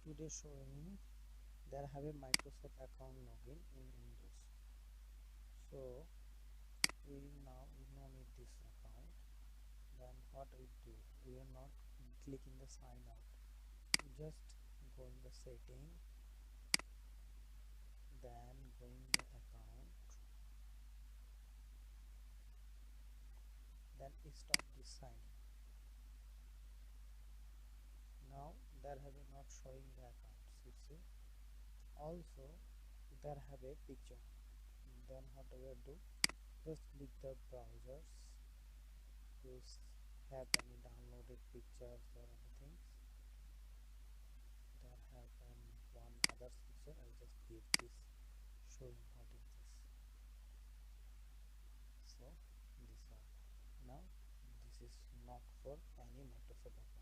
today showing there have a Microsoft account login in Windows. So we no need this account. Then what we do, we are not clicking the sign out. We just go in the setting, then go in the account, then stop this signing. Now there have a not showing the accounts, you see. Also there have a picture. Then what we will do, just click the browsers, you have any downloaded pictures or anything. There have one other picture. I'll just give this, showing what is this. So this one. Now this is not for any Microsoft account.